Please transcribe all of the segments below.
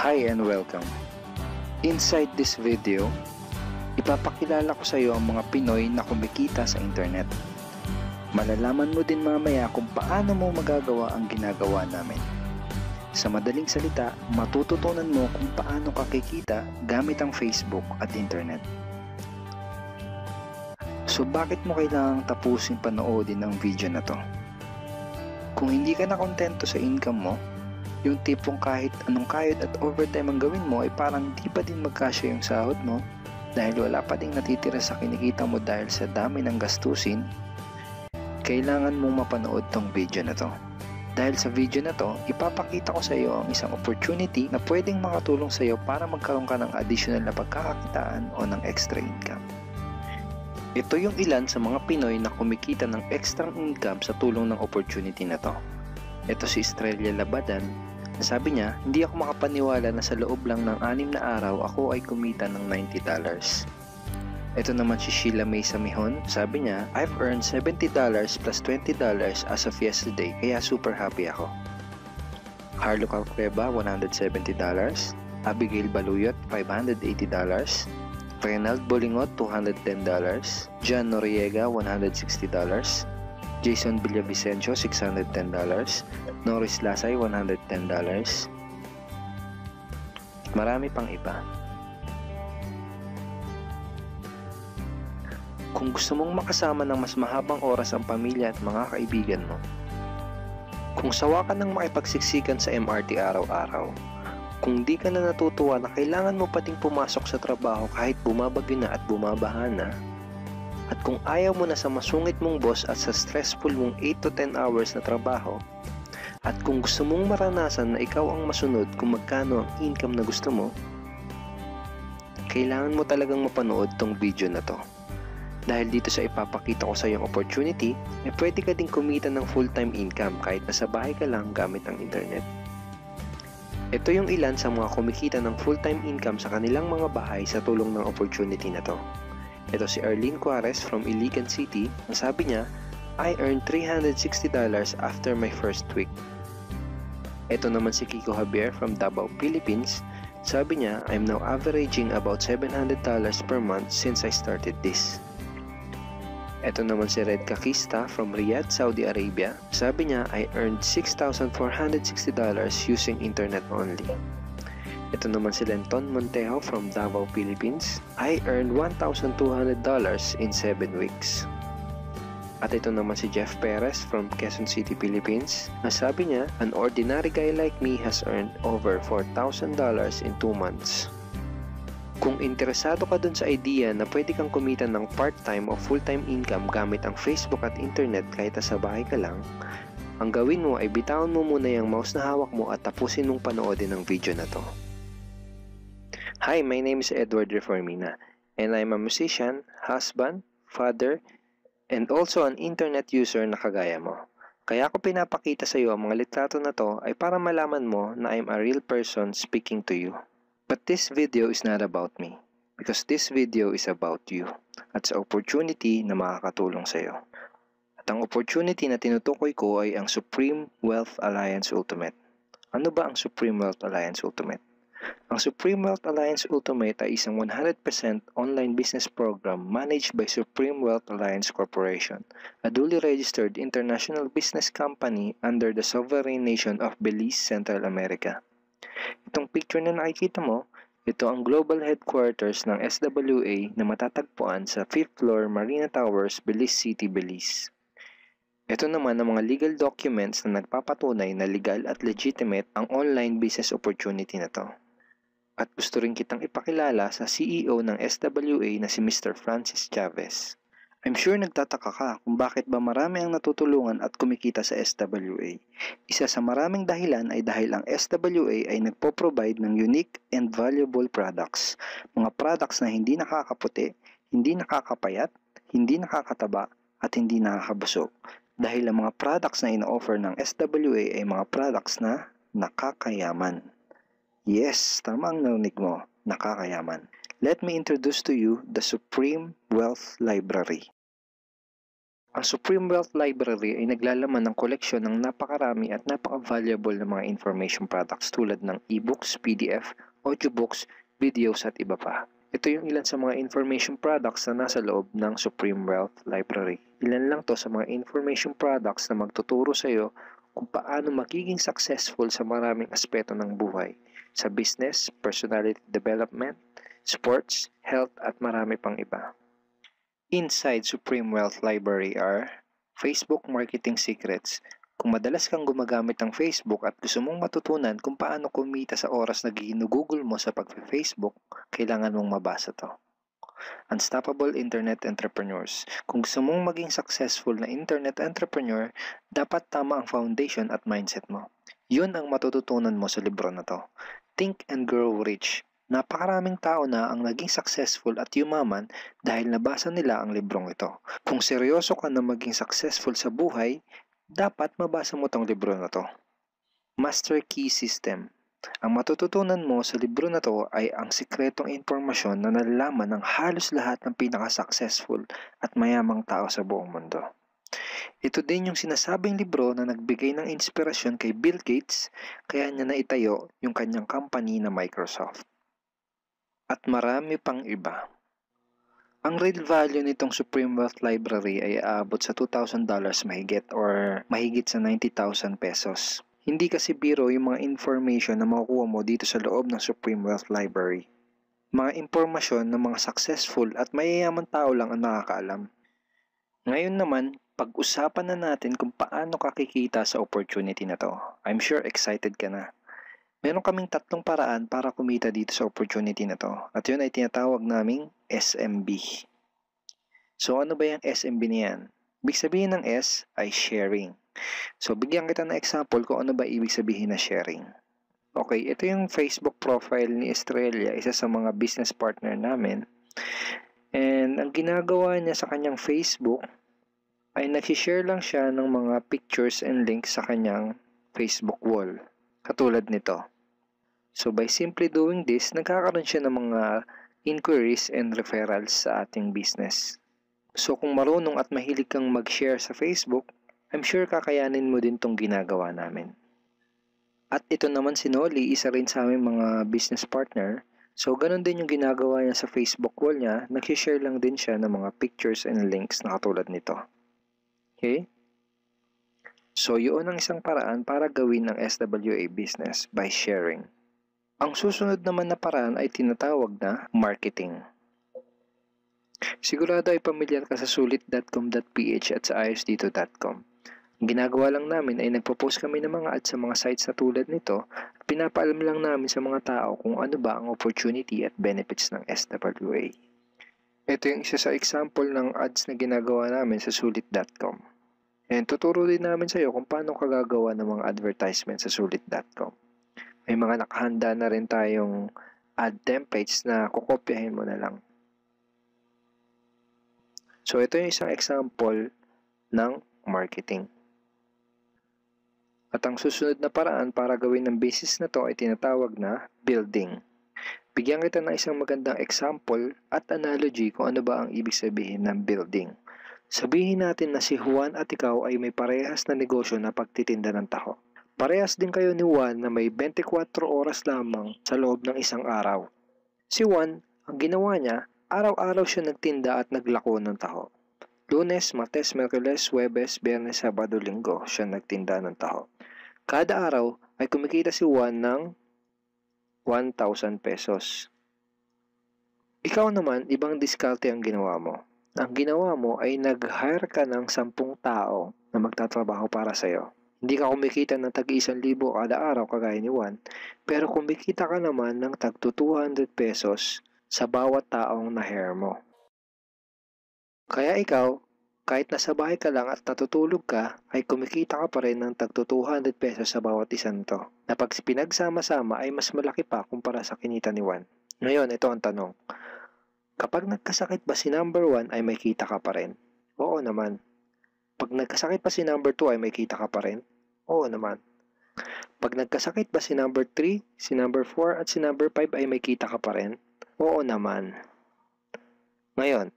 Hi and welcome. Inside this video, ipapakilala ko sa iyo ang mga Pinoy na kumikita sa internet. Malalaman mo din mamaya kung paano mo magagawa ang ginagawa namin. Sa madaling salita, matututunan mo kung paano ka kikita gamit ang Facebook at internet. So bakit mo kailangang tapusin panoodin ang video na to? Kung hindi ka na kontento sa income mo, yung tipong kahit anong kayod at overtime ang gawin mo ay parang di pa din magkasya yung sahod mo dahil wala pa ding natitira sa kinikita mo dahil sa dami ng gastusin, kailangan mong mapanood tong video na to. Dahil sa video na to, ipapakita ko sa iyo ang isang opportunity na pwedeng makatulong sa iyo para magkaroon ka ng additional na pagkakakitaan o ng extra income. Ito yung ilan sa mga Pinoy na kumikita ng extra income sa tulong ng opportunity na to. Ito si Estrella Labadan. Sabi niya, hindi ako makapaniwala na sa loob lang ng 6 na araw ako ay kumita ng $90. Ito naman si Sheila May Samihon. Sabi niya, I've earned $70 plus $20 as of yesterday kaya super happy ako. Harlo Calcreba, $170. Abigail Baluyot, $580. Renald Bolingot, $210. John Noriega, $160. Jason Villavicencio, $610. Norris Lasay, $110. Marami pang iba. Kung gusto mong makasama ng mas mahabang oras ang pamilya at mga kaibigan mo, kung sawa ka ng makipagsiksikan sa MRT araw-araw, kung di ka na natutuwa na kailangan mo pating pumasok sa trabaho kahit bumabagyo na at bumabaha na, at kung ayaw mo na sa masungit mong boss at sa stressful mong 8 to 10 hours na trabaho, at kung gusto mong maranasan na ikaw ang masunod kung magkano ang income na gusto mo, kailangan mo talagang mapanood tong video na to. Dahil dito sa ipapakita ko sa iyong opportunity, pwede ka ding kumita ng full-time income kahit nasa bahay ka lang gamit ang internet. Ito yung ilan sa mga kumikita ng full-time income sa kanilang mga bahay sa tulong ng opportunity na to. Ito si Arlene Juarez from Iligan City. Ang sabi niya, I earned $360 after my first week. Ito naman si Kiko Javier from Davao, Philippines. Sabi niya, I'm now averaging about $700 per month since I started this. Ito naman si Red Kakista from Riyadh, Saudi Arabia. Sabi niya, I earned $6,460 using internet only. Ito naman si Lenton Montejo from Davao, Philippines. I earned $1,200 in 7 weeks. At ito naman si Jeff Perez from Quezon City, Philippines. Nasabi niya, an ordinary guy like me has earned over $4,000 in 2 months. Kung interesado ka dun sa idea na pwede kang kumita ng part-time o full-time income gamit ang Facebook at internet kahit sa bahay ka lang, ang gawin mo ay bitawan mo muna yung mouse na hawak mo at tapusin mong panoodin ang video na to. Hi, my name is Edward Reformina, and I'm a musician, husband, father, and also an internet user na kagaya mo. Kaya ako pinapakita sa iyo ang mga litrato na to ay para malaman mo na I'm a real person speaking to you. But this video is not about me, because this video is about you at sa opportunity na makakatulong sa iyo. At ang opportunity na tinutukoy ko ay ang Supreme Wealth Alliance Ultimate. Ano ba ang Supreme Wealth Alliance Ultimate? Ang Supreme Wealth Alliance Ultimate ay isang 100% online business program managed by Supreme Wealth Alliance Corporation, a duly registered international business company under the sovereign nation of Belize, Central America. Itong picture na nakikita mo, ito ang global headquarters ng SWA na matatagpuan sa 5th floor Marina Towers, Belize City, Belize. Ito naman ang mga legal documents na nagpapatunay na legal at legitimate ang online business opportunity na to. At gusto rin kitang ipakilala sa CEO ng SWA na si Mr. Francis Chavez. I'm sure nagtataka ka kung bakit ba marami ang natutulungan at kumikita sa SWA. Isa sa maraming dahilan ay dahil ang SWA ay nagpo-provide ng unique and valuable products. Mga products na hindi nakakaputi, hindi nakakapayat, hindi nakakataba, at hindi nakakabusog. Dahil ang mga products na ino-offer ng SWA ay mga products na nakakayaman. Yes, tama ang narinig mo, nakakayaman. Let me introduce to you the Supreme Wealth Library. Ang Supreme Wealth Library ay naglalaman ng koleksyon ng napakarami at napaka-valuable na mga information products tulad ng e-books, PDF, audiobooks, videos at iba pa. Ito yung ilan sa mga information products na nasa loob ng Supreme Wealth Library. Ilan lang to sa mga information products na magtuturo sa iyo kung paano magiging successful sa maraming aspeto ng buhay, sa business, personality development, sports, health at marami pang iba. Inside Supreme Wealth Library are Facebook Marketing Secrets. Kung madalas kang gumagamit ng Facebook at gusto mong matutunan kung paano kumita sa oras na ginugugol mo sa pag-Facebook, kailangan mong mabasa to. Unstoppable Internet Entrepreneurs. Kung gusto mong maging successful na internet entrepreneur, dapat tama ang foundation at mindset mo. Yun ang matututunan mo sa libro na to. Think and Grow Rich. Napakaraming tao na ang naging successful at yumaman dahil nabasa nila ang librong ito. Kung seryoso ka na maging successful sa buhay, dapat mabasa mo tong libro na to. Master Key System. Ang matututunan mo sa libro na to ay ang sikretong impormasyon na nalalaman ng halos lahat ng pinaka-successful at mayamang tao sa buong mundo. Ito din yung sinasabing libro na nagbigay ng inspirasyon kay Bill Gates kaya niya naitayo yung kanyang company na Microsoft. At marami pang iba. Ang real value nitong Supreme Wealth Library ay aabot sa $2,000 mahigit or mahigit sa 90,000 pesos. Hindi kasi biro yung mga information na makukuha mo dito sa loob ng Supreme Wealth Library. Mga impormasyon ng mga successful at mayayaman tao lang ang nakakaalam. Ngayon naman, pag-usapan na natin kung paano ka kikita sa opportunity na to. I'm sure excited ka na. Meron kaming 3 paraan para kumita dito sa opportunity na to. At yun ay tinatawag naming SMB. So ano ba yung SMB niyan? Ibig sabihin ng S ay sharing. So bigyan kita ng example kung ano ba ibig sabihin na sharing. Okay, ito yung Facebook profile ni Estrella, isa sa mga business partner namin. And ang ginagawa niya sa kanyang Facebook ay nag-share lang siya ng mga pictures and links sa kanyang Facebook wall. Katulad nito. So by simply doing this, nagkakaroon siya ng mga inquiries and referrals sa ating business. So kung marunong at mahilig kang mag-share sa Facebook, I'm sure kakayanin mo din tong ginagawa namin. At ito naman si Nolly, isa rin sa aming mga business partner. So ganun din yung ginagawa niya sa Facebook wall niya, nag-share lang din siya ng mga pictures and links na katulad nito. Okay? So, yun ang isang paraan para gawin ang SWA business by sharing. Ang susunod naman na paraan ay tinatawag na marketing. Sigurado ay pamilyar ka sa sulit.com.ph at sa ayosdito.com. Ang ginagawa lang namin ay nagpo-post kami ng mga ads sa mga sites na tulad nito at pinapaalam lang namin sa mga tao kung ano ba ang opportunity at benefits ng SWA. Ito yung isa sa example ng ads na ginagawa namin sa sulit.com. And tuturo din namin sa iyo kung paano ka gagawa ng mga advertisement sa sulit.com. May mga nakahanda na rin tayong ad templates na kukopyahin mo na lang. So ito yung isang example ng marketing. At ang susunod na paraan para gawin ng business na to ay tinatawag na building. Bigyan kita ng isang magandang example at analogy kung ano ba ang ibig sabihin ng building. Sabihin natin na si Juan at ikaw ay may parehas na negosyo na pagtitinda ng taho. Parehas din kayo ni Juan na may 24 oras lamang sa loob ng isang araw. Si Juan, ang ginawa niya, araw-araw siya nagtinda at naglako ng taho. Lunes, Martes, Miyerkules, Huwebes, Biyernes, Sabado, Linggo siya nagtinda ng taho. Kada araw ay kumikita si Juan ng 1,000 pesos. Ikaw naman, ibang diskarte ang ginawa mo. Ang ginawa mo ay nag-hire ka ng 10 tao na magtatrabaho para sa'yo. Hindi ka kumikita ng tag-1,000 kada araw kagaya ni Juan, pero kumikita ka naman ng tag 200 pesos sa bawat taong na-hire mo. Kaya ikaw, kahit nasa bahay ka lang at natutulog ka, ay kumikita ka pa rin ng tag 200 pesos sa bawat isang to, na pag pinagsama-sama ay mas malaki pa kumpara sa kinita ni Juan. Ngayon, ito ang tanong. Kapag nagkasakit ba si number 1 ay may kita ka pa rin? Oo naman. Pag nagkasakit pa si number 2 ay may kita ka pa rin? Oo naman. Pag nagkasakit ba si number 3, si number 4 at si number 5 ay may kita ka pa rin? Oo naman. Ngayon,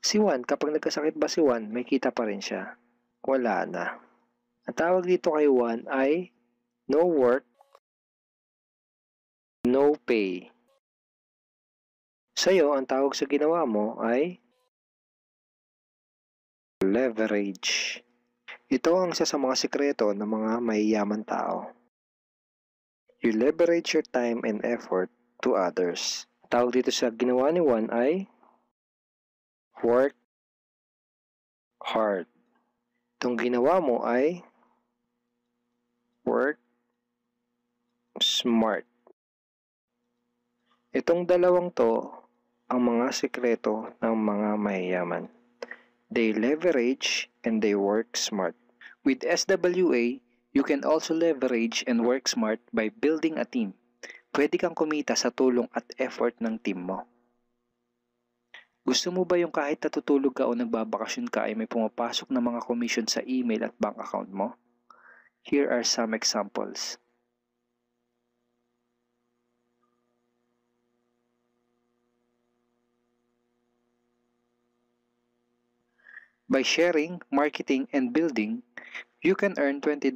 Si Juan, kapag nagkasakit ba si Juan, may kita pa rin siya? Wala na. Ang tawag dito kay Juan ay no work, no pay. Sa'yo, ang tawag sa ginawa mo ay leverage. Ito ang isa sa mga sikreto ng mga mayayaman tao. You leverage your time and effort to others. Tawag dito sa ginawa ni Juan ay work hard. Itong ginawa mo ay work smart. Itong dalawang to ang mga sikreto ng mga mayayaman. They leverage and they work smart. With SWA, you can also leverage and work smart by building a team. Pwede kang kumita sa tulong at effort ng team mo. Gusto mo ba yung kahit natutulog ka o nagbabakasyon ka ay may pumapasok na mga commission sa email at bank account mo? Here are some examples. By sharing, marketing, and building, you can earn $20, $70,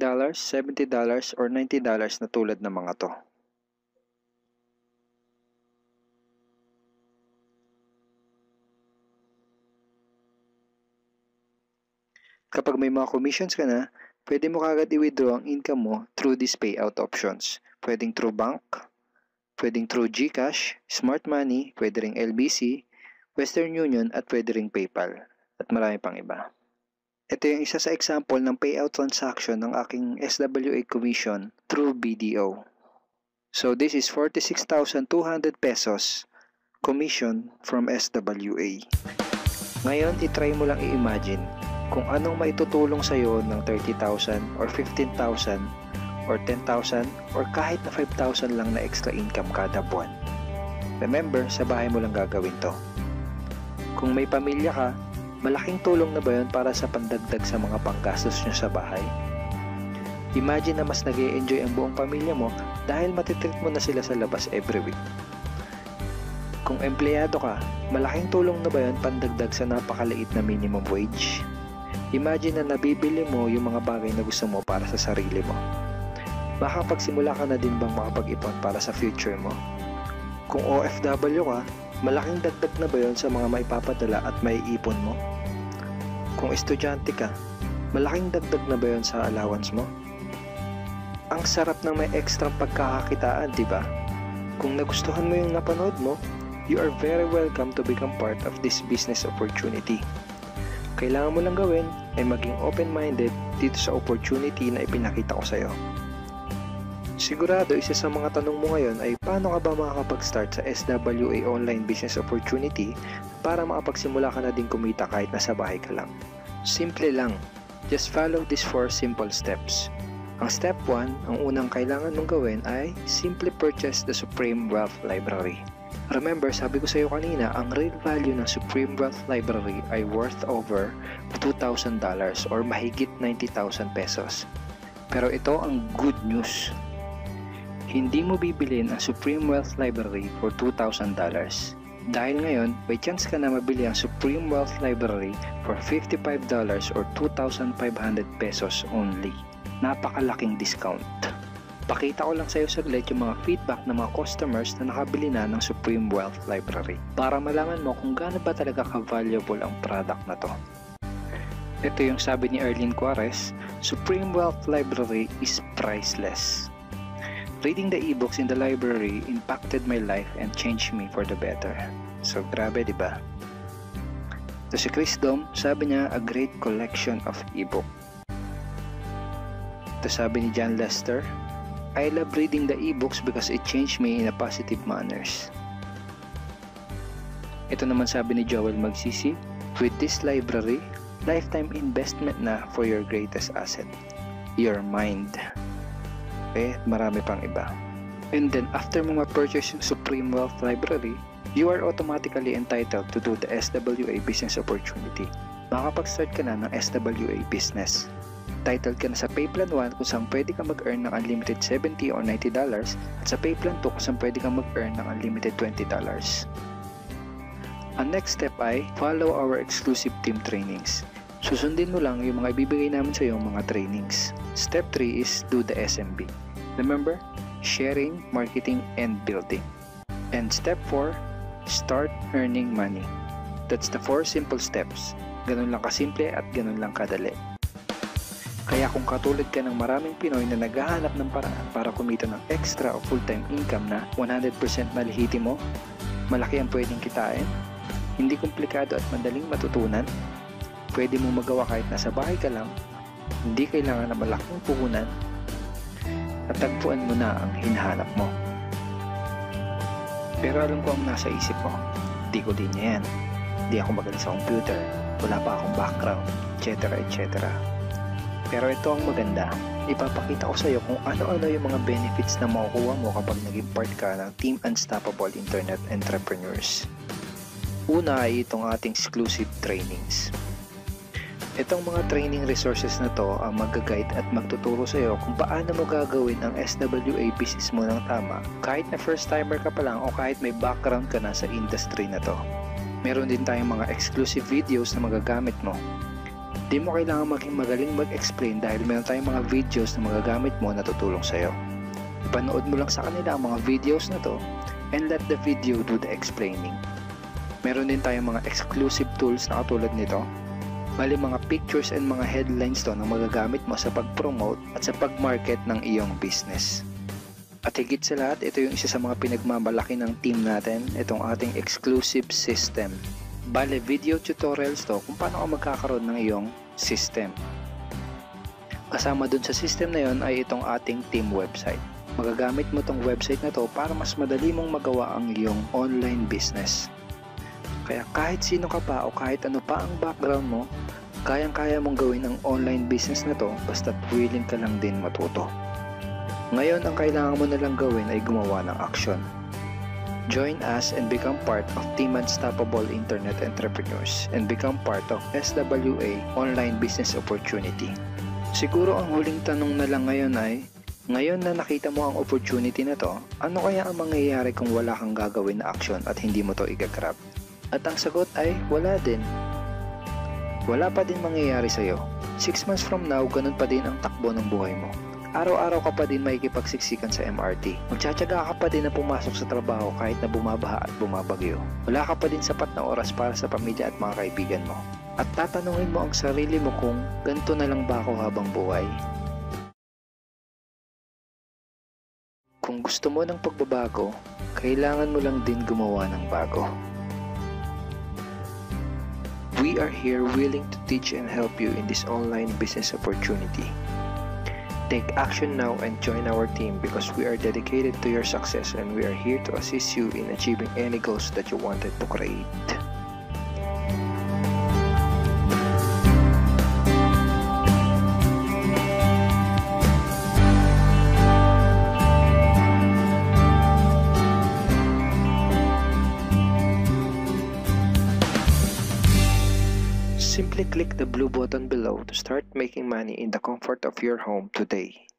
or $90 na tulad ng mga to. Kapag may mga commissions ka na, pwede mo kagad i-withdraw ang income mo through these payout options. Pwedeng through bank, pwedeng through GCash, Smart Money, pwede ring LBC, Western Union, at pwede ring PayPal. At marami pang iba. Ito yung isa sa example ng payout transaction ng aking SWA commission through BDO. So this is 46,200 pesos commission from SWA. Ngayon, itry mo lang i-imagine kung anong maitutulong sa'yo ng 30,000 or 15,000 or 10,000 or kahit na 5,000 lang na extra income kada buwan. Remember, sa bahay mo lang gagawin to. Kung may pamilya ka, malaking tulong na ba yun para sa pandagdag sa mga panggastos nyo sa bahay? Imagine na mas nag-e-enjoy ang buong pamilya mo dahil matitreat mo na sila sa labas every week. Kung empleyado ka, malaking tulong na ba yun pandagdag sa napakaliit na minimum wage? Imagine na nabibili mo yung mga bagay na gusto mo para sa sarili mo. Makapagsimula ka na din bang makapag-ipon para sa future mo? Kung OFW ka, malaking dagdag na ba yun sa mga maipapadala at maiipon mo? Kung estudyante ka, malaking dagdag na ba yun sa allowance mo? Ang sarap ng may extra pagkakakitaan, di ba? Kung nagustuhan mo yung napanood mo, you are very welcome to become part of this business opportunity. Kailangan mo lang gawin ay maging open-minded dito sa opportunity na ipinakita ko sa'yo. Sigurado isa sa mga tanong mo ngayon ay paano ka ba makakapag-start sa SWA online business opportunity para makapagsimula ka na din kumita kahit nasa bahay ka lang. Simple lang. Just follow these 4 simple steps. Ang step 1, ang unang kailangan mong gawin ay simply purchase the Supreme Wealth Library. Remember, sabi ko sa iyo kanina, ang real value ng Supreme Wealth Library ay worth over $2,000 or mahigit 90,000 pesos. Pero ito ang good news. Hindi mo bibilin ang Supreme Wealth Library for $2,000. Dahil ngayon, may chance ka na mabili ang Supreme Wealth Library for $55 or 2,500 pesos only. Napakalaking discount. Pakita ko lang sa iyo saglit yung mga feedback ng mga customers na nakabili na ng Supreme Wealth Library para malaman mo kung gaano ba talaga ka-valuable ang product na to. Ito yung sabi ni Erlene Cuares, Supreme Wealth Library is priceless. Reading the ebooks in the library impacted my life and changed me for the better. So grabe, di ba? Ito si Chris Dom, sabi niya, a great collection of ebook. Ito sabi ni John Lester, I love reading the ebooks because it changed me in a positive manners. Ito naman sabi ni Joel Magsisi, with this library, lifetime investment na for your greatest asset, your mind. Marami pang iba. And then after mo ma-purchase yung Supreme Wealth Library, you are automatically entitled to do the SWA business opportunity. Makapag-start ka na ng SWA business. Titled ka na sa Payplan 1 kung saan pwede ka mag-earn ng unlimited $70 or $90 at sa Payplan 2 kung saan pwede ka mag-earn ng unlimited $20. Ang next step ay follow our exclusive team trainings. Susundin mo lang yung mga ibibigay namin sa iyo mga trainings. Step 3 is do the SMB. Remember, sharing, marketing, and building. And step 4, start earning money. That's the 4 simple steps. Ganun lang kasimple at ganun lang kadali. Kaya kung katulad ka ng maraming Pinoy na naghahanap ng paraan para kumita ng extra o full-time income na 100% malihiti mo, malaki ang pwedeng kitain, hindi komplikado at madaling matutunan, pwede mong magawa kahit nasa bahay ka lang, hindi kailangan na malaking puhunan, at tagpuan mo na ang hinahanap mo. Pero alam ko ang nasa isip mo, di ko din yan. Di ako magaling sa computer, wala pa akong background, etc. etc. Pero ito ang maganda, ipapakita ko sa iyo kung ano-ano yung mga benefits na makukuha mo kapag naging part ka ng Team Unstoppable Internet Entrepreneurs. Una ay itong ating exclusive trainings. Itong mga training resources na to ang mag-guide at magtuturo sa iyo kung paano mo gagawin ang SWA business mo ng tama kahit na first timer ka pa lang o kahit may background ka na sa industry na to. Meron din tayong mga exclusive videos na magagamit mo. Di mo kailangan maging magaling mag-explain dahil meron tayong mga videos na magagamit mo na tutulong sa iyo. Ipanood mo lang sa kanila ang mga videos na to and let the video do the explaining. Meron din tayong mga exclusive tools na katulad nito. Bali mga pictures and mga headlines to na magagamit mo sa pag-promote at sa pag-market ng iyong business. At higit sa lahat, ito yung isa sa mga pinagmamalaki ng team natin, itong ating exclusive system. Bali video tutorials to kung paano ka magkakaroon ng iyong system. Kasama dun sa system na yon ay itong ating team website. Magagamit mo tong website na to para mas madali mong magawa ang iyong online business. Kaya kahit sino ka pa o kahit ano pa ang background mo, kayang-kaya mong gawin ang online business na to basta't willing ka lang din matuto. Ngayon ang kailangan mo na lang gawin ay gumawa ng action. Join us and become part of Team Unstoppable Internet Entrepreneurs and become part of SWA Online Business Opportunity. Siguro ang huling tanong na lang ngayon ay, ngayon na nakita mo ang opportunity na to, ano kaya ang mangyayari kung wala kang gagawin na action at hindi mo to i-grab? At ang sagot ay wala din. Wala pa din mangyayari sa'yo. 6 months from now, ganun pa din ang takbo ng buhay mo. Araw-araw ka pa din makikipagsiksikan sa MRT. Magtsatsaga ka pa din na pumasok sa trabaho kahit na bumabaha at bumabagyo. Wala ka pa din sapat na oras para sa pamilya at mga kaibigan mo. At tatanungin mo ang sarili mo kung ganito na lang ba ako habang buhay? Kung gusto mo ng pagbabago, kailangan mo lang din gumawa ng bago. We are here willing to teach and help you in this online business opportunity. Take action now and join our team because we are dedicated to your success and we are here to assist you in achieving any goals that you wanted to create. Simply click the blue button below to start making money in the comfort of your home today.